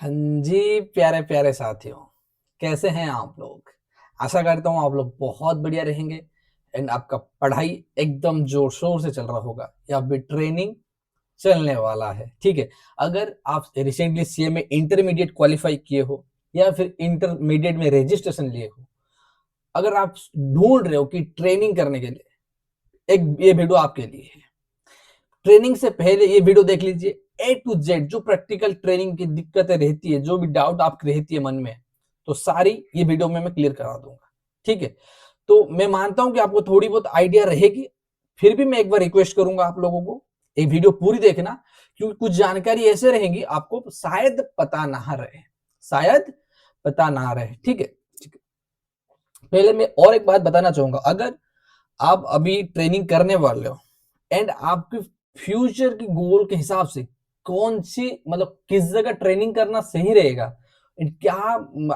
हाँ जी, प्यारे प्यारे साथियों, कैसे हैं आप लोग? आशा करता हूँ आप लोग बहुत बढ़िया रहेंगे एंड आपका पढ़ाई एकदम जोर शोर से चल रहा होगा या फिर ट्रेनिंग चलने वाला है। ठीक है, अगर आप रिसेंटली सीए में इंटरमीडिएट क्वालिफाई किए हो या फिर इंटरमीडिएट में रजिस्ट्रेशन लिए हो, अगर आप ढूंढ रहे हो कि ट्रेनिंग करने के लिए, एक ये वीडियो आपके लिए है। ट्रेनिंग से पहले ये वीडियो देख लीजिए, ए टू जेड जो प्रैक्टिकल ट्रेनिंग की दिक्कतें रहती है, जो भी डाउट आपकी रहती है मन में, तो सारी ये वीडियो में मैं क्लियर करा दूंगा। ठीक है, तो मैं मानता हूं कि आपको थोड़ी बहुत आइडिया रहेगी। फिर भी मैं एक बार रिक्वेस्ट करूंगा आप लोगों को, एक वीडियो पूरी देखना, क्योंकि कुछ जानकारी ऐसे रहेंगी आपको शायद पता ना रहे, शायद पता ना रहे। ठीक है, ठीक है। पहले मैं और एक बात बताना चाहूंगा, अगर आप अभी ट्रेनिंग करने वाले हो एंड आपके फ्यूचर की गोल के हिसाब से कौन सी मतलब किस जगह ट्रेनिंग करना सही रहेगा, क्या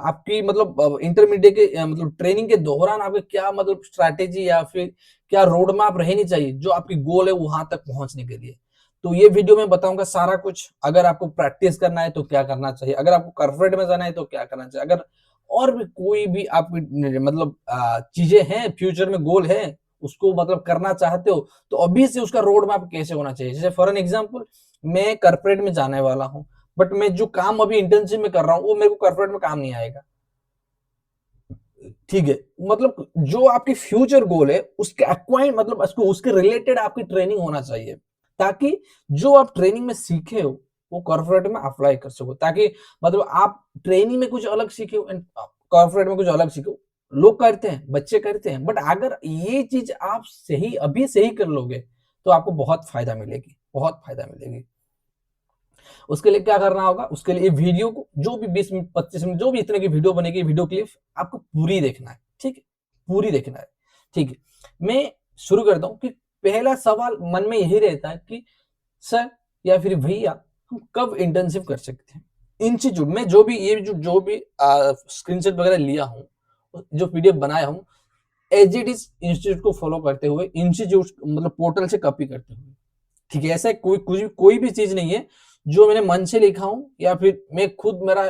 आपकी मतलब इंटरमीडिएट के मतलब ट्रेनिंग के दौरान आपके क्या मतलब स्ट्रैटेजी या फिर क्या रोड मैप रहनी चाहिए जो आपकी गोल है वहां तक पहुंचने के लिए, तो ये वीडियो में बताऊंगा सारा कुछ। अगर आपको प्रैक्टिस करना है तो क्या करना चाहिए, अगर आपको कॉर्पोरेट में जाना है तो क्या करना चाहिए, अगर और भी कोई भी आपकी मतलब चीजें हैं, फ्यूचर में गोल है, उसको मतलब करना चाहते हो, तो अभी से उसका रोड मैप कैसे होना चाहिए। जैसे फॉर एन एग्जांपल, मैं कॉर्पोरेट में जाने वाला हूं, बट मैं जो काम अभी इंटर्नशिप में कर रहा हूं वो मेरे को कॉर्पोरेट में काम नहीं आएगा। ठीक है, मतलब जो आपकी फ्यूचर गोल है उसके अक्वाइंट मतलब उसको उसके रिलेटेड आपकी ट्रेनिंग होना चाहिए, ताकि जो आप ट्रेनिंग में सीखे हो वो कॉर्पोरेट में अप्लाई कर सको, ताकि मतलब आप ट्रेनिंग में कुछ अलग सीखे हो एंड कॉर्पोरेट में कुछ अलग सीखो। लोग करते हैं, बच्चे करते हैं, बट अगर ये चीज आप सही अभी सही कर लोगे तो आपको बहुत फायदा मिलेगी, बहुत फायदा मिलेगी। उसके लिए क्या करना होगा, उसके लिए वीडियो को जो भी 20 मिनट 25 मिनट जो भी इतने की वीडियो बनेगी, वीडियो क्लिप आपको पूरी देखना है। ठीक है, पूरी देखना है। ठीक है, मैं शुरू करता हूं कि पहला सवाल मन में यही रहता है कि सर या फिर भैया हम कब इंटर्नशिप कर सकते हैं। इंस्टीट्यूट में जो भी ये जो भी स्क्रीनशॉट वगैरह लिया हूं, जो पीडीएफ बनाया हूं, एज इट इज इंस्टीट्यूट को फॉलो करते हुए, इंस्टीट्यूट मतलब पोर्टल से कॉपी करते हुए। ठीक है, ऐसा कोई भी चीज नहीं है जो मैंने मन से लिखा हूं या फिर मैं खुद मेरा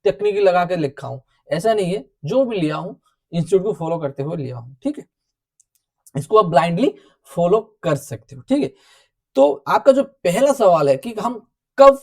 टेक्निक लगा के लिखा हूं, ऐसा नहीं है। जो भी लिया हूं इंस्टीट्यूट को फॉलो करते हुए लिया हूं। ठीक है, इसको आप ब्लाइंडली फॉलो कर सकते हो। ठीक है, तो आपका जो पहला सवाल है कि हम कब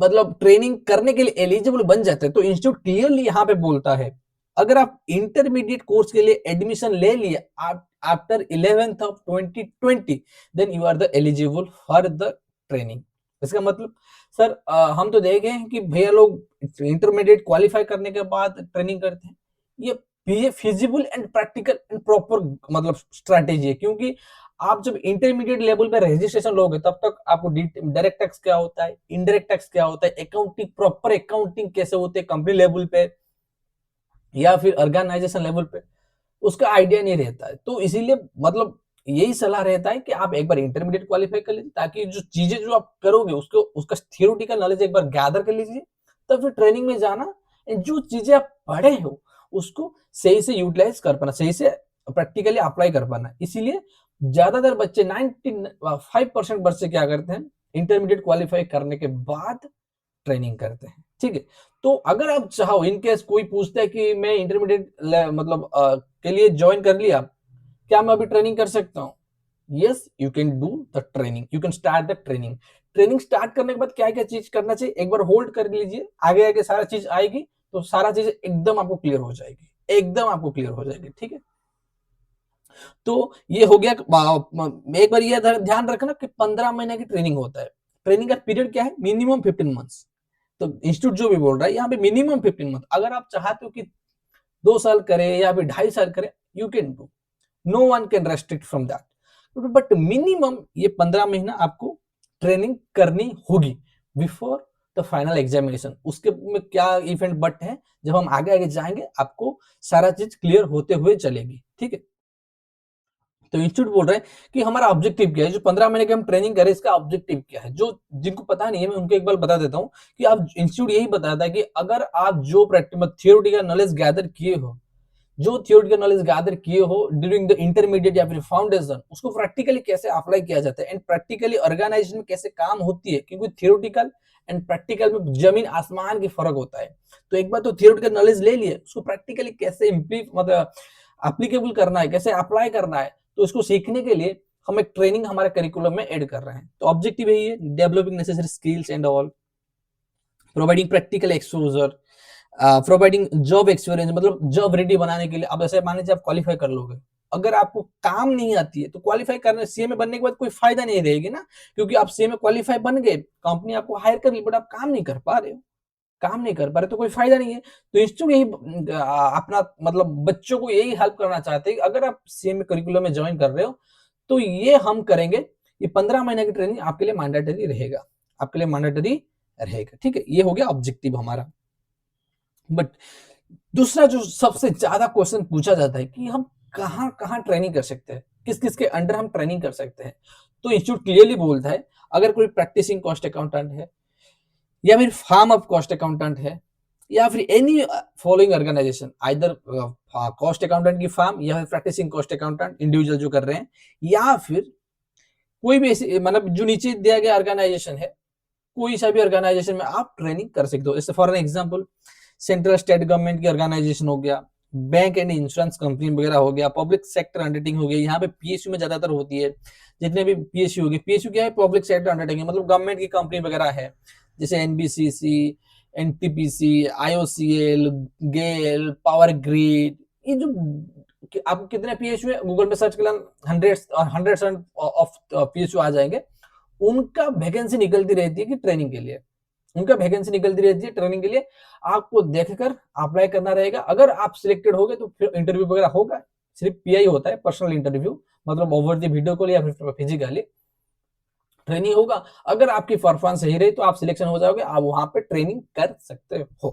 मतलब ट्रेनिंग करने के लिए एलिजिबल बन जाते हैं, तो इंस्टीट्यूट क्लियरली यहाँ पे बोलता है, अगर आप इंटरमीडिएट कोर्स के लिए एडमिशन ले लिए after 11th of 2020, then you are the eligible for the training. इसका मतलब सर हम तो देखे हैं कि भैया लोग इंटरमीडिएट क्वालिफाई करने के बाद ट्रेनिंग करते हैं। ये feasible and practical and proper मतलब स्ट्रैटेजी है, क्योंकि आप जब इंटरमीडिएट लेवल पे रजिस्ट्रेशन लोगे तब तक आपको डायरेक्ट टैक्स क्या होता है, इनडायरेक्ट टैक्स क्या होता है, अकाउंटिंग प्रॉपर अकाउंटिंग कैसे होते हैं कंपनी लेवल पे या फिर ऑर्गेनाइजेशन लेवल पे, उसका आइडिया नहीं रहता है। तो इसीलिए मतलब यही सलाह रहता है कि आप एक बार इंटरमीडिएट क्वालिफाई कर लीजिए, ताकि जो चीजें जो आप करोगे उसको उसका थियोरेटिकल नॉलेज एक बार गैदर कर लीजिए, तब फिर ट्रेनिंग में जाना, जो चीजें आप पढ़े हो उसको सही से यूटिलाइज कर पाना, सही से प्रैक्टिकली अप्लाई कर पाना। इसीलिए ज्यादातर बच्चे 95% बच्चे क्या करते हैं, इंटरमीडिएट क्वालिफाई करने के बाद ट्रेनिंग करते हैं। ठीक है, तो अगर आप चाहो, इन केस कोई पूछता है कि मैं इंटरमीडिएट मतलब के लिए ज्वाइन कर लिया, क्या मैं अभी ट्रेनिंग कर सकता हूँ? Yes, you can do the training, you can start the training. Training start करने के बाद क्या क्या चीज करना चाहिए एक बार होल्ड कर लीजिए, आगे आगे सारा चीज आएगी तो सारा चीज एकदम आपको क्लियर हो जाएगी, एकदम आपको क्लियर हो जाएगी। ठीक है, तो ये हो गया। एक बार ये ध्यान रखना कि 15 महीने की ट्रेनिंग होता है। ट्रेनिंग का पीरियड क्या है, मिनिमम 15 मंथ्स। तो इंस्टीट्यूट जो भी बोल रहा है यहाँ पे मिनिमम 15 मंथ, अगर आप चाहते हो कि 2 साल करे या फिर 2.5 साल करे, you can do, no one can restrict from that, but minimum ये 15 महीना आपको ट्रेनिंग करनी होगी बिफोर द फाइनल एग्जामिनेशन। उसके में क्या इवेंट बट है, जब हम आगे आगे जाएंगे आपको सारा चीज क्लियर होते हुए चलेगी। ठीक है, तो इंस्टीट्यूट बोल रहे हैं कि हमारा ऑब्जेक्टिव क्या है, जो 15 महीने की हम ट्रेनिंग करें इसका ऑब्जेक्टिव क्या है। जो जिनको पता नहीं है मैं उनको एक बार बता देता हूँ कि आप इंस्टीट्यूट यही बताता है कि अगर आप जो प्रैक्टिकल थियोरेटिकल नॉलेज गैदर किए हो, जो थियोरेटिकल नॉलेज गैदर किए हो ड्यूरिंग द इंटरमीडिएट या फिर फाउंडेशन, उसको प्रैक्टिकली कैसे अप्लाई किया जाता है एंड प्रैक्टिकली ऑर्गेनाइजेशन में कैसे काम होती है, क्योंकि थियोरेटिकल एंड प्रैक्टिकल में जमीन आसमान की फर्क होता है। तो एक बार तो थियोरेटिकल नॉलेज ले लिए, उसको प्रैक्टिकली कैसे मतलब एप्लीकेबल करना है, कैसे अप्लाई करना है, तो उसको सीखने के लिए हम एक ट्रेनिंग हमारे करिकुलम में ऐड कर रहे हैं। तो ऑब्जेक्टिव यही है, developing necessary skills and all, providing practical exposure, providing job experience, मतलब जॉब रेडी बनाने के लिए। अब ऐसे मान लीजिए आप क्वालिफाई कर लोगे, अगर आपको काम नहीं आती है तो क्वालिफाई करने सीएमए बनने के बाद कोई फायदा नहीं रहेगी ना, क्योंकि आप सीएमए क्वालिफाई बन गए, कंपनी आपको हायर कर ली, बट आप काम नहीं कर पा रहे हो, काम नहीं कर पा रहे तो कोई फायदा नहीं है। तो इंस्टीट्यूट यही अपना मतलब बच्चों को यही हेल्प करना चाहते हैं, अगर आप सीएमए करिकुलम में ज्वाइन कर रहे हो तो ये हम करेंगे, ये 15 महीने की ट्रेनिंग आपके लिए मैंडेटरी रहेगा, आपके लिए मैंडेटरी रहेगा, ठीक है। ये हो गया ऑब्जेक्टिव हमारा। बट दूसरा जो सबसे ज्यादा क्वेश्चन पूछा जाता है कि हम कहाँ कहाँ ट्रेनिंग कर सकते हैं, किस किस के अंडर हम ट्रेनिंग कर सकते हैं। तो इंस्टीट्यूट क्लियरली बोलता है, अगर कोई प्रैक्टिसिंग कॉस्ट अकाउंटेंट है या फिर फार्म ऑफ कॉस्ट अकाउंटेंट है या फिर any following organisation, either cost accountant की फार्म या फिर प्रैक्टिसिंग कॉस्ट अकाउंटेंट इंडिविजुअल जो कर रहे हैं, या फिर कोई भी ऐसी मतलब जो नीचे दिया गया ऑर्गेनाइजेशन है, कोई सा भी ऑर्गेनाइजेशन में आप ट्रेनिंग कर सकते हो। जैसे for an example central state government की ऑर्गेनाइजेशन हो गया, बैंक एंड इंश्योरेंस कंपनी वगैरह हो गया, पब्लिक सेक्टर अंडरटेकिंग हो गया, यहाँ पे पीएसयू में ज्यादातर होती है, जितने भी पीएसयू होगी, पीएसयू क्या है, पब्लिक सेक्टर अंडरटेकिंग, मतलब गवर्नमेंट की कंपनी वगैरह है, जैसे एनबीसीसी, एनटीपीसी, आईओसीएल, गेल, पावर ग्रिड, ये जो आपको कितने पीएसयू है गूगल में सर्च कर लेना, हंड्रेड्स ऑफ पीएसयू आ जाएंगे, उनका वैकेंसी निकलती रहती है कि ट्रेनिंग के लिए, उनका वैकेंसी निकलती रहती है ट्रेनिंग के लिए, आपको देखकर अप्लाई करना रहेगा। अगर आप सिलेक्टेड हो गए तो फिर इंटरव्यू वगैरह होगा, सिर्फ पीआई होता है, पर्सनल इंटरव्यू, मतलब ओवर द वीडियो कॉल या फिर फिजिकली ट्रेनिंग होगा। अगर आपकी परफॉर्मेंस सही रही तो आप सिलेक्शन हो जाओगे, आप वहां पे ट्रेनिंग कर सकते हो,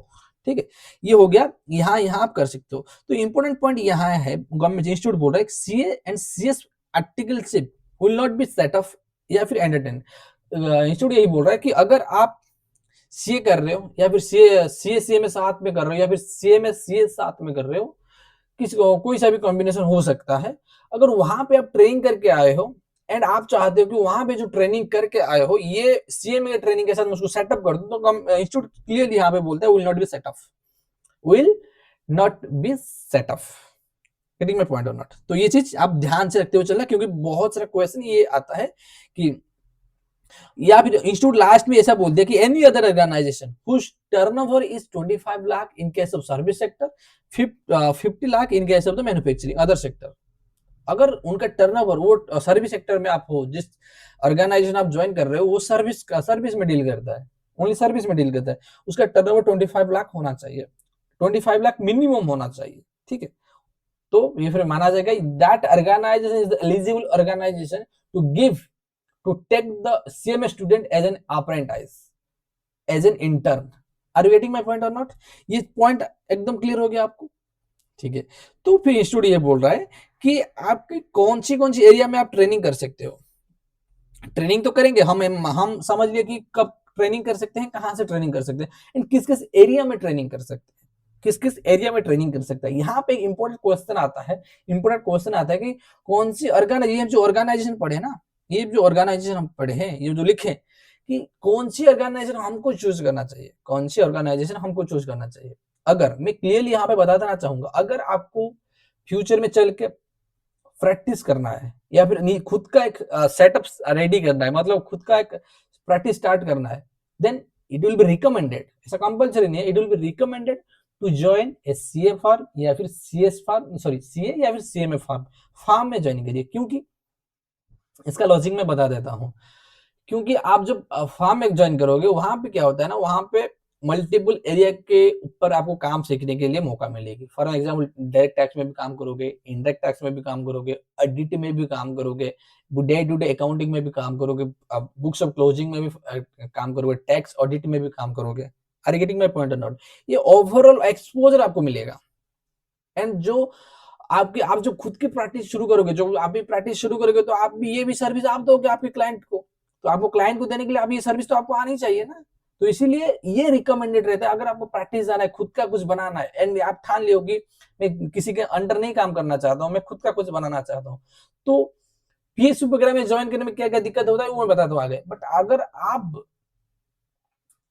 ठीक है। ये हो गया, यहाँ आप कर सकते हो। तो इंपॉर्टेंट पॉइंट यहाँ है, गवर्नमेंट इंस्टीट्यूट बोल रहा है CA and CS articleship will not be set of या फिर एंटरटेन। इंस्टीट्यूट यही बोल रहा है कि अगर आप सीए कर रहे हो या फिर सीए में साथ में कर रहे हो या फिर सीए में सीए साथ में कर रहे हो, किसी को कोई सा भी कॉम्बिनेशन हो सकता है, अगर वहां पे आप ट्रेनिंग करके आए हो एंड आप चाहते हो कि वहां पे जो ट्रेनिंग करके आए हो ये सीएमए के ट्रेनिंग के साथ मैं उसको सेटअप कर दूं, तो इंस्टीट्यूट क्लियरली यहाँ पे बोलता है will not be set of, will not be set of, getting my point or not. तो ये चीज आप ध्यान से रखते हुए चलना, क्योंकि बहुत सारा क्वेश्चन ये आता है कि, या फिर इंस्टीट्यूट लास्ट में ऐसा बोल दिया कि any other organisation whose turnover is 25 lakh in case of service sector, 50 lakh in case of the manufacturing other sector. अगर उनका टर्नओवर वो सर्विस सेक्टर में आप हो, जिस ऑर्गेनाइजेशन आप ज्वाइन कर रहे हो वो सर्विस में डील करता है, ओनली सर्विस में डील करता है, उसका टर्नओवर 25 लाख होना चाहिए, 25 लाख मिनिमम होना चाहिए, ठीक है। तो ये फिर माना जाएगा that organisation is the eligible organisation to give to take the CMA student as an apprentice, as an intern. Are you getting my point or not? ये पॉइंट एकदम क्लियर हो गया आपको, ठीक है। तो फिर इंस्टीट्यूट ये बोल रहा है कि आपकी कौन सी एरिया में आप ट्रेनिंग कर सकते हो। ट्रेनिंग तो करेंगे हम समझ लिए कि कब ट्रेनिंग कर सकते हैं, कहां से ट्रेनिंग कर सकते हैं, एंड किस किस एरिया में ट्रेनिंग कर सकते हैं, किस किस एरिया में ट्रेनिंग कर सकता है। यहाँ पे इंपॉर्टेंट क्वेश्चन आता है कि कौन सी ऑर्गेनाइजेशन, जो ऑर्गेनाइजेशन पढ़े ना, ये जो ऑर्गेनाइजेशन हम पढ़े हैं, ये जो लिखे कि कौन सी ऑर्गेनाइजेशन हमको चूज करना चाहिए, कौन सी ऑर्गेनाइजेशन हमको चूज करना चाहिए। अगर मैं क्लियरली यहाँ पे बता देना चाहूंगा, अगर आपको फ्यूचर में चल के प्रैक्टिस करना है या फिर खुद का एक सेटअप रेडी करना है, मतलब खुद का एक प्रैक्टिस स्टार्ट करना है, then it will be recommended, ऐसा कंपल्सरी नहीं है, it will be recommended to join a CA firm या फिर सीएस फार्म, सॉरी सीए या फिर सीएमए फार्म में ज्वाइन करिए। क्योंकि इसका लॉजिक मैं बता देता हूं, क्योंकि आप जब फार्म में ज्वाइन करोगे वहां पे क्या होता है ना, वहां पे मल्टीपल एरिया के ऊपर आपको काम सीखने के लिए मौका मिलेगी। फॉर एग्जांपल डायरेक्ट टैक्स में भी काम करोगे, इनडायरेक्ट टैक्स में भी काम करोगे, ऑडिट में भी काम करोगे, डे टू डे अकाउंटिंग में भी काम करोगे, बुक्स ऑफ क्लोजिंग में भी काम करोगे, टैक्स ऑडिट में भी काम करोगे। Are you getting my point or not? ये ओवरऑल एक्सपोजर आपको मिलेगा। एंड जो आप जो खुद की प्रैक्टिस शुरू करोगे, जो आप भी प्रैक्टिस शुरू करोगे, तो आप भी ये भी सर्विस आप दोगे आपके क्लाइंट को, तो आपको क्लाइंट को देने के लिए आप ये सर्विस तो आपको आनी चाहिए ना। तो इसीलिए ये रिकमेंडेड रहता है, अगर आपको प्रैक्टिस जाना है, खुद का कुछ बनाना है एंड आप ठान लियो कि मैं किसी के अंडर नहीं काम करना चाहता हूँ, मैं खुद का कुछ बनाना चाहता हूँ, तो पीएसयू वगैरह में ज्वाइन करने में क्या क्या दिक्कत होता है वो मैं बताता हूँ आगे। बट अगर आप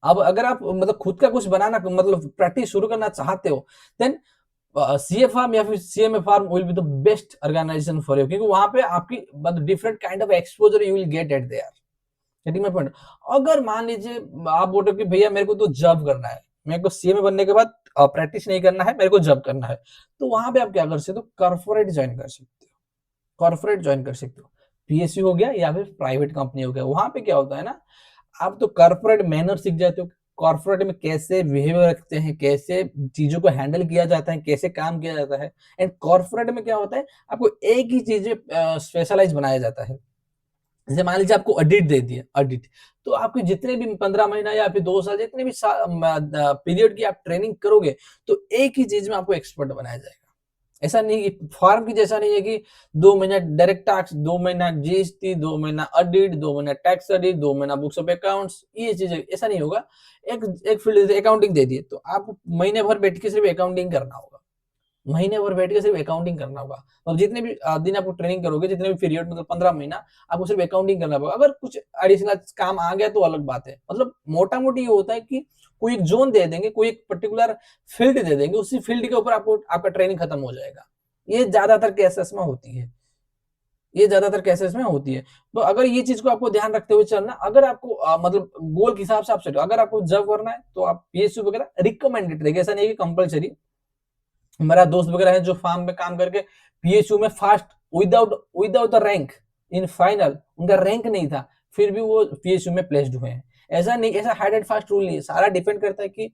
अब अगर आप मतलब खुद का कुछ बनाना मतलब प्रैक्टिस शुरू करना चाहते हो, देन सीए फार्म या फिर CMA firm will be the best organisation for you, क्योंकि वहां पे आपकी मतलब different kind of exposure you will get at there. Getting my point. अगर मान लीजिए आप बोल रहे हो कि भैया मेरे को तो जॉब करना है, मेरे को सीएमए बनने के बाद प्रैक्टिस नहीं करना है, मेरे को जॉब करना है, तो वहां पे आप क्या कर सकते हो, कॉर्पोरेट ज्वाइन कर सकते हो। कॉर्पोरेट ज्वाइन कर सकते हो, पीएसयू हो गया या फिर प्राइवेट कंपनी हो गया। वहां पे क्या होता है ना, आप तो कॉर्पोरेट मैनर सीख जाते हो, कॉर्पोरेट में कैसे बिहेवियर रखते हैं, कैसे चीजों को हैंडल किया जाता है, कैसे काम किया जाता है। एंड कॉर्पोरेट में क्या होता है, आपको एक ही चीज स्पेशलाइज बनाया जाता है। जैसे मान लीजिए आपको ऑडिट दे दिया, ऑडिट, तो आपके जितने भी 15 महीना या फिर 2 साल जितने भी पीरियड की आप ट्रेनिंग करोगे, तो एक ही चीज में आपको एक्सपर्ट बनाया जाएगा। ऐसा नहीं कि फार्म की जैसा नहीं है कि 2 महीना डायरेक्ट टैक्स, 2 महीना जीएसटी, 2 महीना ऑडिट, 2 महीना टैक्स ऑडिट, 2 महीना बुक्स ऑफ अकाउंट्स, ये चीजें ऐसा नहीं होगा। एक एक फील्ड अकाउंटिंग दे दिए तो आप महीने भर बैठ के सिर्फ अकाउंटिंग करना होगा, महीने भर बैठ के सिर्फ अकाउंटिंग करना होगा। और जितने भी दिन आपको ट्रेनिंग करोगे, जितने भी पीरियड मतलब 15 महीना, आपको सिर्फ अकाउंटिंग करना होगा। अगर कुछ एडिशनल काम आ गया तो अलग बात है। मतलब मोटा मोटी ये होता है कि कोई एक जोन दे देंगे, कोई एक पर्टिकुलर फील्ड दे देंगे, उसी फील्ड के ऊपर आपको आपका ट्रेनिंग खत्म हो जाएगा। ये ज्यादातर केसेस में होती है, ये ज्यादातर केसेस में होती है। तो अगर ये चीज को आपको ध्यान रखते हुए चलना, अगर आपको मतलब गोल के हिसाब से आप सेट हो, अगर आपको जॉब करना है तो आप पीएसयू वगैरह रिकमेंडेड रहेगा, ऐसा नहीं है कि कंपलसरी। मेरा दोस्त वगैरह है जो फार्म में काम करके पीएसयू में fast without without the rank in final, उनका रैंक नहीं था, फिर भी वो पीएसयू में प्लेस्ड हुए हैं। ऐसा नहीं, ऐसा हार्ड एंड फास्ट रूल नहीं है, सारा डिपेंड करता है कि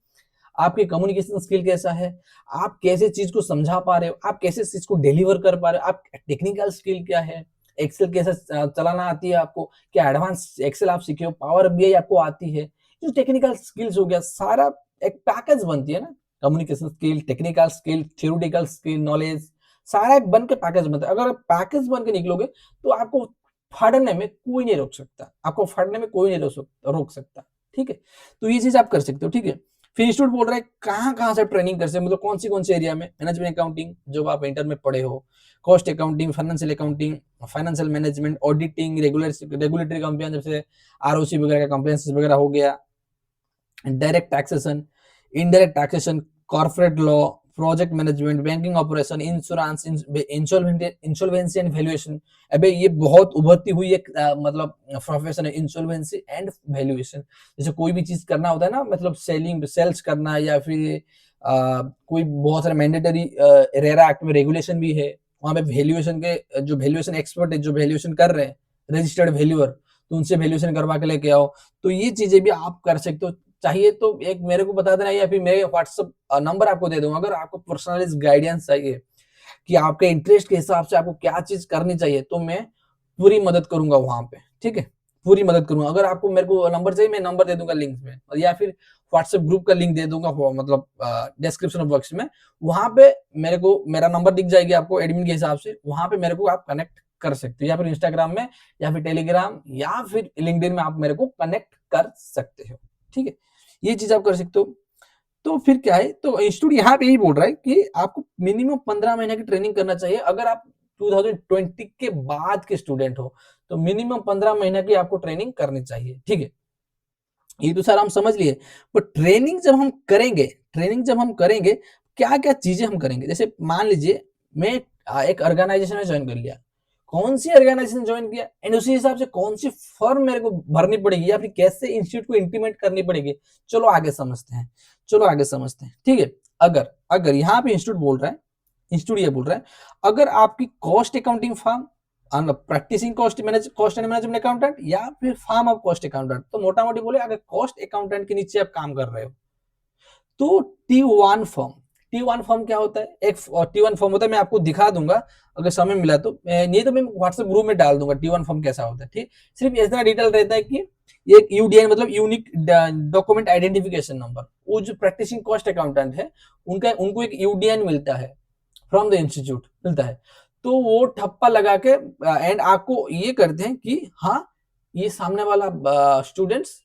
आपकी कम्युनिकेशन स्किल कैसा है, आप कैसे चीज को समझा पा रहे हो, आप कैसे चीज को डिलीवर कर पा रहे हो, आप टेक्निकल स्किल क्या है, एक्सेल कैसे चलाना आती है आपको, क्या एडवांस एक्सेल आप सीखे हो, पावर बीआई आपको आती है, जो टेक्निकल स्किल्स हो गया, सारा एक पैकेज बनती है ना। Communication skill, technical skill, theoretical skill, knowledge, सारा एक बन के पैकेज बनता है। अगर आप पैकेज बन के निकलोगे तो आपको फटने में कोई नहीं रोक सकता, आपको फटने में कोई नहीं रोक सकता। ठीक है, तो ये चीज आप कर सकते हो। ठीक है, फिर इंस्टीट्यूट बोल रहा है कहाँ कहाँ से ट्रेनिंग कर सकते, मतलब कौन सी एरिया में, मैनेजमेंट अकाउंटिंग जो आप इंटर में पढ़े हो, cost accounting, financial accounting, financial management, auditing, regulatory compliance जैसे आरओसी वगैरह का कंप्लायंस वगैरह हो गया, direct taxation, indirect taxation, corporate law, project management, banking operation, insurance, insolvency and valuation. अबे ये बहुत उभरती हुई एक मतलब प्रोफेशन है, इंसॉल्वेंसी एंड वैल्यूएशन। जैसे कोई भी चीज करना होता है ना, मतलब सेल्स करना, या फिर कोई बहुत सारे मैंडेटरी रेरा एक्ट में रेगुलेशन भी है, वहां पे वैल्यूएशन के जो वैल्यूएशन एक्सपर्ट है, जो वैल्यूएशन कर रहे हैं, रजिस्टर्ड वैल्यूअर, तो उनसे वैल्यूएशन करवा के लेके आओ। तो ये चीजें भी आप कर सकते हो। चाहिए तो एक मेरे को बता देना, या फिर मेरे व्हाट्सएप नंबर आपको दे दूंगा, अगर आपको पर्सनलाइज गाइडेंस चाहिए कि आपके इंटरेस्ट के हिसाब से आपको क्या चीज करनी चाहिए, तो मैं पूरी मदद करूंगा वहां पे। ठीक है, पूरी मदद करूंगा। अगर आपको मेरे को नंबर चाहिए, मैं नंबर दे दूंगा लिंक में, या फिर व्हाट्सएप ग्रुप का लिंक दे दूंगा, मतलब डिस्क्रिप्शन बॉक्स में। वहां पे मेरे को मेरा नंबर दिख जाएगी आपको एडमिन के हिसाब से, वहां पे मेरे को आप कनेक्ट कर सकते हो, या फिर इंस्टाग्राम में, या फिर टेलीग्राम, या फिर लिंक्डइन में आप मेरे को कनेक्ट कर सकते हो। ठीक है, ये चीज आप कर सकते हो। तो फिर क्या है, तो इंस्टीट्यूट यहाँ पे यही बोल रहा है कि आपको मिनिमम 15 महीने की ट्रेनिंग करना चाहिए। अगर आप 2020 के बाद के स्टूडेंट हो तो मिनिमम 15 महीने की आपको ट्रेनिंग करनी चाहिए। ठीक है, ये तो सर हम समझ लिए। पर ट्रेनिंग जब हम करेंगे, क्या क्या चीजें हम करेंगे। जैसे मान लीजिए मैं एक ऑर्गेनाइजेशन में ज्वाइन कर लिया, कौन सी ऑर्गेनाइजेशन ज्वाइन किया, एंड उसी हिसाब से कौन सी फर्म मेरे को भरनी पड़ेगी, या फिर कैसे इंस्टीट्यूट को इंटीमेट करनी पड़ेगी। चलो आगे समझते हैं, ठीक है। अगर अगर यहाँ पे इंस्टीट्यूट ये बोल रहा है, अगर आपकी cost accounting firm, practising cost and management accountant, या फिर फार्म ऑफ कॉस्ट अकाउंटेंट, तो मोटा मोटी बोले अगर कॉस्ट अकाउंटेंट के नीचे आप काम कर रहे हो तो टी वन फॉर्म क्या होता है, एक टी वन फॉर्म होता है, मैं आपको दिखा दूंगा अगर समय मिला तो, नहीं तो मैं व्हाट्सएप ग्रुप में डाल दूंगा टी वन फॉर्म कैसा होता है। ठीक, सिर्फ इतना डिटेल रहता है कि एक यूडीआई मतलब यूनिक डॉक्यूमेंट आइडेंटिफिकेशन नंबर, वो जो प्रैक्टिसिंग कॉस्ट अकाउंटेंट है उनको एक यूडीएन मिलता है फ्रॉम द इंस्टीट्यूट मिलता है। तो वो ठप्पा लगा के एंड आपको ये करते हैं कि हाँ, ये सामने वाला स्टूडेंट्स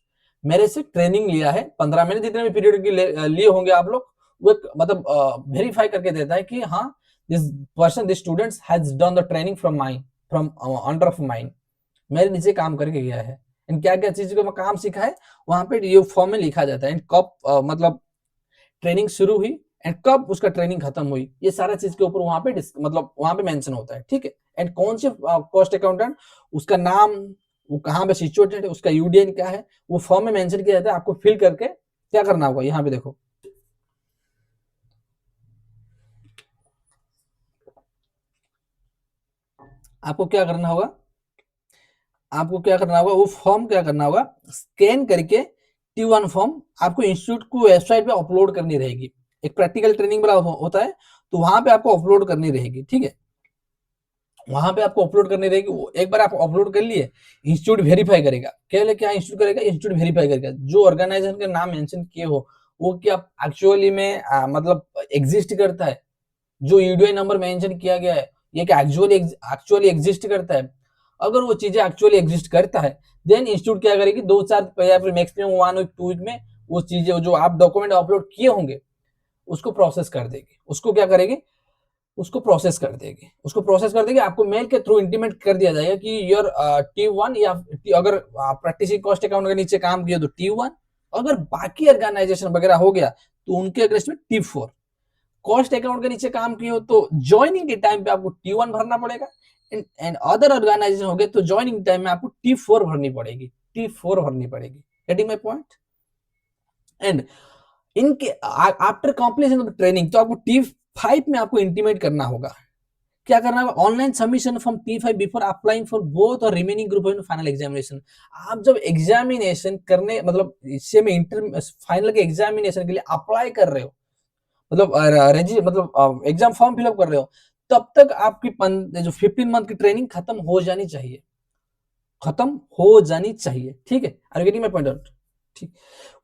मेरे से ट्रेनिंग लिया है, 15 महीने जितने भी पीरियड की लिए होंगे आप लोग, वो मतलब वेरीफाई करके देता है कि हाँ this person, this student has done the training from mine, from under of mine, मेरे नीचे काम करके गया है, इन क्या क्या चीज को मैं काम सीखा है, वहां पे ये फॉर्म में लिखा जाता है, एंड कब मतलब ट्रेनिंग शुरू हुई एंड कब उसका ट्रेनिंग खत्म हुई, ये सारा चीज के ऊपर वहां पे मतलब वहां पे मेंशन होता है, ठीक है। एंड कौन से कॉस्ट अकाउंटेंट, उसका नाम, वो कहाँ पे सिचुएटेड है, उसका यूडीएन क्या है, वो फॉर्म में मेंशन किया जाता है, आपको फिल करके क्या करना होगा, यहाँ पे देखो, आपको क्या करना होगा, आपको क्या करना होगा, वो फॉर्म क्या करना होगा, स्कैन करके T1 फॉर्म आपको इंस्टीट्यूट को वेबसाइट पे अपलोड करनी रहेगी, एक प्रैक्टिकल ट्रेनिंग वाला होता है, तो वहां पे आपको अपलोड करनी रहेगी, ठीक है, वहां पे आपको अपलोड करनी रहेगी। एक बार आप अपलोड कर लिए, इंस्टीट्यूट वेरीफाई करेगा, केवल क्या इंस्टीट्यूट करेगा, इंस्टीट्यूट वेरीफाई करेगा, जो ऑर्गेनाइजेशन का नाम मेंशन किए हो वो क्या एक्चुअली में मतलब एग्जिस्ट करता है, जो यूडीआई नंबर मेंशन किया गया है ये क्या एक्चुअली एग्जिस्ट करता है, अगर वो चीजें एक्चुअली एग्जिस्ट करता है, देन इंस्टीट्यूट क्या करेगी, 2-4 या फिर मैक्सिमम 1 वीक 2 वीक में वो चीजें जो आप डॉक्यूमेंट अपलोड किए होंगे उसको प्रोसेस कर देगी, उसको क्या करेगी, उसको प्रोसेस कर देगी, उसको प्रोसेस कर देगी, आपको मेल के थ्रू इंटीमेट कर दिया जाएगा कि योर T1 या अगर प्रैक्टिसिंग कॉस्ट अकाउंट के नीचे काम किया तो T1, अगर बाकी ऑर्गेनाइजेशन वगैरह हो गया तो उनके अगेंस्ट में T4, कॉस्ट अकाउंट के नीचे काम किए हो तो ज्वाइनिंग के टाइम पे आपको T1 भरना पड़ेगा, एंड अदर ऑर्गेनाइजेशन हो गए तो ज्वाइनिंग टाइम में आपको T4 भरनी पड़ेगी, T4 भरनी पड़ेगी, गेटिंग माय पॉइंट। एंड इनके आफ्टर कंप्लीशन ऑफ ट्रेनिंग तो आपको T5 में आपको इंटीमेट करना होगा, क्या करना होगा, online submission from T5 before applying for both और remaining group in final examination. आप जब एग्जामिनेशन करने मतलब इससे में इंटर फाइनल के एग्जामिनेशन के लिए अप्लाई कर रहे हो, मतलब एग्जाम फॉर्म फिलअप कर रहे हो, तब तक आपकी जो 15 मंथ की ट्रेनिंग खत्म हो जानी चाहिए, खत्म हो जानी चाहिए, ठीक है, are you getting my point out, ठीक।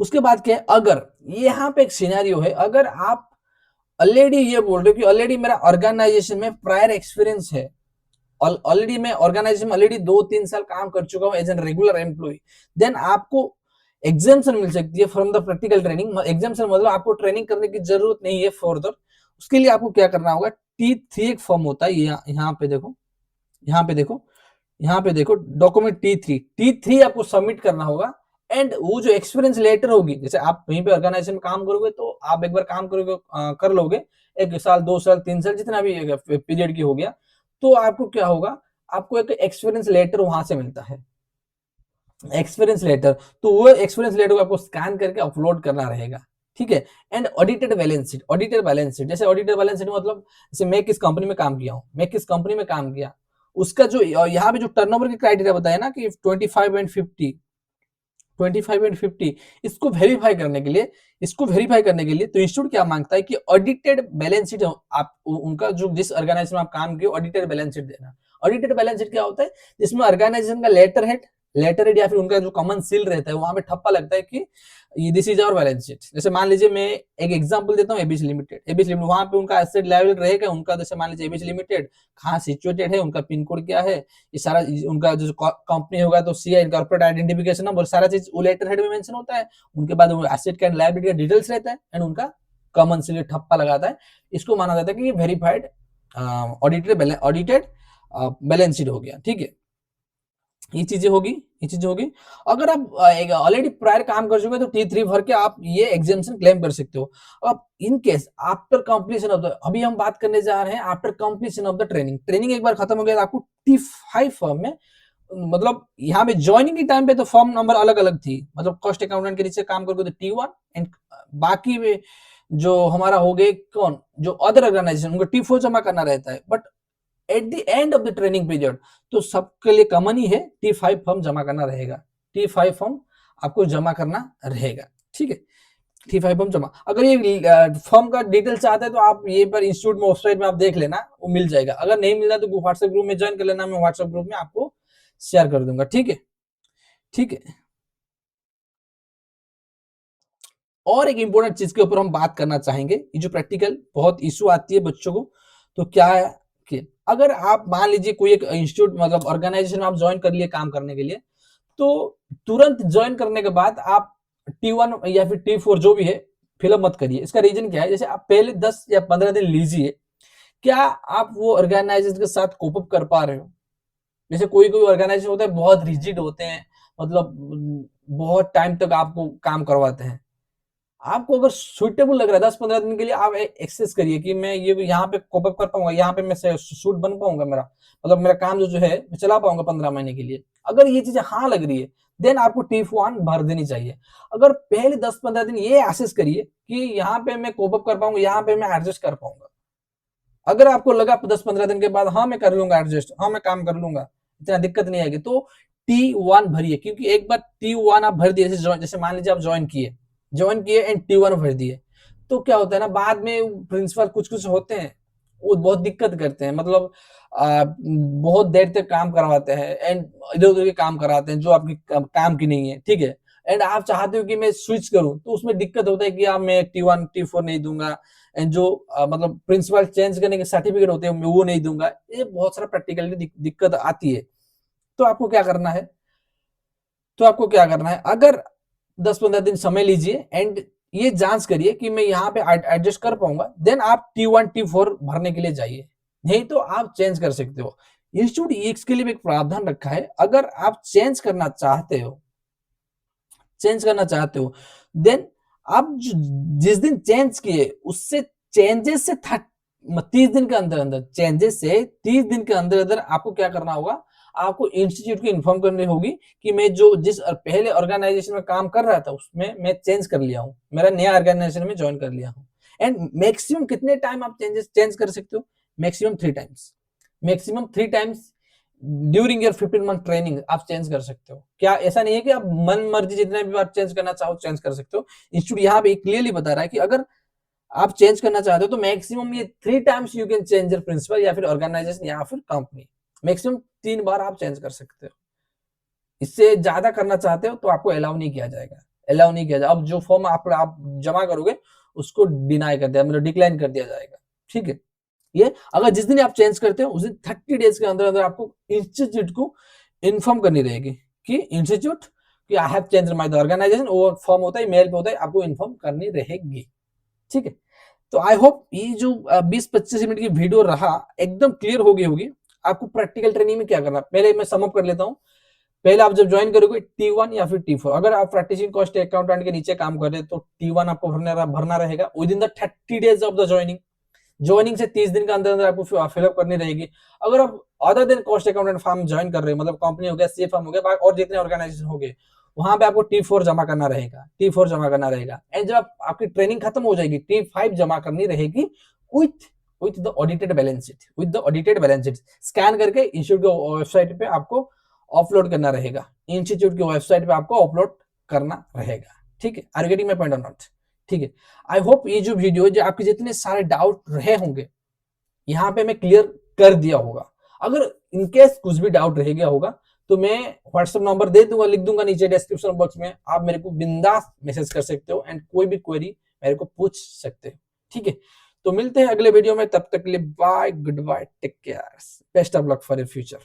उसके बाद क्या है, अगर यहाँ पे एक सिनेरियो है, अगर आप ऑलरेडी ये बोल रहे हो कि ऑलरेडी मेरा ऑर्गेनाइजेशन में प्रायर एक्सपीरियंस है, ऑलरेडी मैं ऑर्गेनाइजेशन में ऑलरेडी 2-3 साल काम कर चुका हूं एज एन रेगुलर एम्प्लॉय, देन आपको एग्जामेशन मिल सकती है from the practical training, exemption मतलब आपको ट्रेनिंग करने की जरूरत नहीं है फर्दर, उसके लिए आपको क्या करना होगा, T3 एक फॉर्म होता है, यहाँ पे देखो, यहाँ पे देखो, यहाँ पे देखो, डॉक्यूमेंट T3 आपको सबमिट करना होगा, एंड वो जो एक्सपीरियंस लेटर होगी, जैसे आप कहीं पे ऑर्गेनाइजेशन में काम करोगे तो आप एक बार काम करोगे, कर लोगे, 1 साल 2 साल 3 साल जितना भी पीरियड की हो गया, तो आपको क्या होगा, आपको एक एक्सपीरियंस लेटर वहां से मिलता है, एक्सपीरियंस लेटर, तो वो एक्सपीरियंस लेटर को आपको स्कैन करके अपलोड करना रहेगा, ठीक है। And audited balance sheet, audited balance sheet, जैसे ऑडिटेड बैलेंस शीट मतलब जैसे मैं किस कंपनी में काम किया हूँ, मैं किस कंपनी में काम किया, उसका जो यहाँ पे जो टर्नओवर के क्राइटेरिया बताया ना कि 25 एंड 50, इसको वेरीफाई करने के लिए, तो इंस्टीट्यूट क्या मांगता है कि ऑडिटेड बैलेंस शीट आप उनका जो जिस ऑर्गेनाइजेशन में आप काम किए ऑडिटेड बैलेंस शीट देना। ऑडिटेड बैलेंस शीट क्या होता है, जिसमें ऑर्गेनाइजेशन का लेटर हेड या फिर उनका जो कॉमन सील रहता है वहां पे ठप्पा लगता है कि this is our balance sheet. जैसे मान लीजिए मैं एक एग्जांपल देता हूँ, एबीसी लिमिटेड, वहां पे उनका एसेट लेवल रहेगा उनका, जैसे मान लीजिए एबीसी लिमिटेड कहाँ सिचुएटेड है, उनका पिन कोड क्या है, ये सारा उनका जो कंपनी होगा तो सीआई कॉर्पोरेट आइडेंटिफिकेशन नंबर, सारा चीज वो लेटर हेड में मेंशन होता है, उनके बाद एसेट का लायबिलिटी का डिटेल्स रहता है, एंड उनका कॉमन सील ठप्पा लगाता है, इसको माना जाता है कि ये वेरीफाइड ऑडिटेड बैलेंस शीट हो गया, ठीक है। ये चीजें होगी। अगर आप ऑलरेडी प्रायर काम कर चुके हैं तो T3 भर के आप ये एग्जामेशन क्लेम कर सकते हो। अब in case after completion of the, अभी हम बात करने जा रहे हैं after completion of the training एक बार खत्म हो गया तो आपको T5 फॉर्म में, मतलब यहाँ पे ज्वाइनिंग के टाइम पे तो फॉर्म नंबर अलग अलग थी, मतलब कॉस्ट अकाउंटेंट के नीचे काम करके तो T1, एंड बाकी में जो हमारा हो गए कौन, जो अदर ऑर्गेनाइजेशन उनको T4 जमा करना रहता है, but at the end of the training period तो सबके लिए कॉमन ही है, T5 फॉर्म जमा करना रहेगा, T5 फॉर्म आपको जमा करना रहेगा, ठीक है। T5 फॉर्म जमा, अगर ये फॉर्म का डिटेल चाहते हैं तो आप ये पर इंस्टीट्यूट में वेबसाइट में आप देख लेना, वो मिल जाएगा, अगर नहीं मिल रहा तो व्हाट्सएप ग्रुप में ज्वाइन कर लेना, मैं व्हाट्सएप ग्रुप में आपको शेयर कर दूंगा, ठीक है, ठीक है। और एक इंपॉर्टेंट चीज के ऊपर हम बात करना चाहेंगे, ये जो प्रैक्टिकल बहुत इशू आती है बच्चों को, तो क्या है कि अगर आप मान लीजिए कोई एक इंस्टीट्यूट मतलब ऑर्गेनाइजेशन में आप ज्वाइन कर लिए काम करने के लिए, तो तुरंत ज्वाइन करने के बाद आप T1 या फिर T4 जो भी है फिलअप मत करिए। इसका रीजन क्या है, जैसे आप पहले 10 या 15 दिन लीजिए, क्या आप वो ऑर्गेनाइजेशन के साथ कोप अप कर पा रहे हो? जैसे कोई कोई ऑर्गेनाइजेशन होता है बहुत रिजिड होते हैं, मतलब बहुत टाइम तक आपको काम करवाते हैं। आपको अगर सुटेबल लग रहा है 10-15 दिन के लिए, आप एक्सेस करिए कि मैं ये यहाँ पे कोप अप कर पाऊंगा, यहाँ पे मैं सूट बन पाऊंगा, मेरा मतलब मेरा काम जो है मैं चला पाऊंगा 15 महीने के लिए। अगर ये चीजें हाँ लग रही है, देन आपको T1 भर देनी चाहिए। अगर पहले 10-15 दिन ये एसेस करिए कि यहाँ पे मैं कोप अप कर पाऊंगा, यहाँ पे मैं एडजस्ट कर पाऊंगा। अगर आपको लगा 10-15 दिन के बाद हाँ मैं कर लूंगा एडजस्ट, हाँ मैं काम कर लूंगा, इतना दिक्कत नहीं आएगी, तो T1 भरिए। क्योंकि एक बार T1 आप भर दिए, जैसे मान लीजिए आप ज्वाइन किए एंड T1 भर दिए, तो क्या होता है ना, बाद में प्रिंसिपल कुछ कुछ होते हैं वो बहुत दिक्कत करते हैं, मतलब बहुत देर तक काम करवाते हैं एंड इधर उधर के काम कराते हैं जो आपकी काम की नहीं है, ठीक है। एंड आप चाहते हो कि मैं स्विच करूं, तो उसमें दिक्कत होता है कि आप मैं T1 T4 नहीं दूंगा, एंड जो मतलब प्रिंसिपल चेंज करने के सर्टिफिकेट होते हैं मैं वो नहीं दूंगा। ये बहुत सारा प्रैक्टिकली दिक्कत आती है। तो आपको क्या करना है, अगर 10-15 दिन समय लीजिए एंड ये जांच करिए कि मैं यहाँ पे एडजस्ट कर पाऊंगा, देन आप T1 T4 भरने के लिए जाइए, नहीं तो आप चेंज कर सकते हो। इंस्टीट्यूट इसके लिए भी एक प्रावधान रखा है, अगर आप चेंज करना चाहते हो देन आप जिस दिन चेंज किए उससे चेंजेस से 30 दिन के अंदर अंदर आपको क्या करना होगा, आपको इंस्टीट्यूट को इन्फॉर्म करनी होगी कि मैं जो जिस पहले ऑर्गेनाइजेशन में काम कर रहा था उसमें मैं चेंज कर लिया हूँ, मेरा नया ऑर्गेनाइजेशन में ज्वाइन कर लिया हूँ। एंड मैक्सिमम कितने टाइम आप चेंज कर सकते हो, maximum 3 times during your 15 month training आप चेंज कर सकते हो। क्या ऐसा नहीं है कि आप मन मर्जी जितने भी बार चेंज करना चाहो चेंज कर सकते हो? इंस्टीट्यूट यहाँ पे क्लियरली बता रहा है कि अगर आप चेंज करना चाहते हो तो मैक्सिमम ये 3 times you can change your principal या फिर ऑर्गेनाइजेशन या फिर कंपनी, मैक्सिमम 3 बार आप चेंज कर सकते हो। इससे ज्यादा करना चाहते हो तो आपको अलाउ नहीं किया जाएगा। अब जो फॉर्म आप जमा करोगे उसको डिनाई कर दिया, मतलब डिक्लाइन कर दिया जाएगा, ठीक है। ये अगर जिस दिन आप चेंज करते हो उस दिन 30 डेज के अंदर अंदर आपको इंस्टीट्यूट को इन्फॉर्म करनी रहेगी कि इंस्टीट्यूट कि I have changed my organisation, वो फॉर्म होता है मेल पे होता है, आपको इन्फॉर्म करनी रहेगी, ठीक है। तो आई होप ये जो 20-25 मिनट की वीडियो रहा एकदम क्लियर हो गई होगी आपको प्रैक्टिकल ट्रेनिंग में क्या करना। पहले मैं समअप कर लेता हूँ। पहले आप जब ज्वाइन करोगे T1 या फिर T4, अगर आप प्रैक्टिसिंग कॉस्ट अकाउंटेंट के नीचे काम कर रहे हैं तो T1 आपको भरना रहेगा with in the 30 days of the joining से 30 दिन के अंदर अंदर आपको फिलअप करनी रहेगी। अगर आप other than cost accountant form join कर रहे हैं, मतलब कंपनी हो गया, सी फॉर्म हो गया और जितने ऑर्गेनाइजेशन हो गए, वहां पे आपको T4 जमा करना रहेगा। एंड जब आपकी ट्रेनिंग खत्म हो जाएगी T5 जमा करनी रहेगी with the audited balance sheet scan करके इंस्टीट्यूट की वेबसाइट पे आपको अपलोड करना रहेगा, ठीक है। Are you getting my point or not? ठीक है। आई होप ये जो वीडियो जो आपके जितने सारे डाउट रहे होंगे यहाँ पे मैं क्लियर कर दिया होगा। अगर इनकेस कुछ भी डाउट रह गया होगा तो मैं व्हाट्सएप नंबर दे दूंगा, लिख दूंगा नीचे डिस्क्रिप्शन बॉक्स में, आप मेरे को बिंदास मैसेज कर सकते हो एंड कोई भी क्वेरी मेरे को पूछ सकते हो, ठीक है। तो मिलते हैं अगले वीडियो में, तब तक के लिए bye, good bye, take care, best of luck for your future.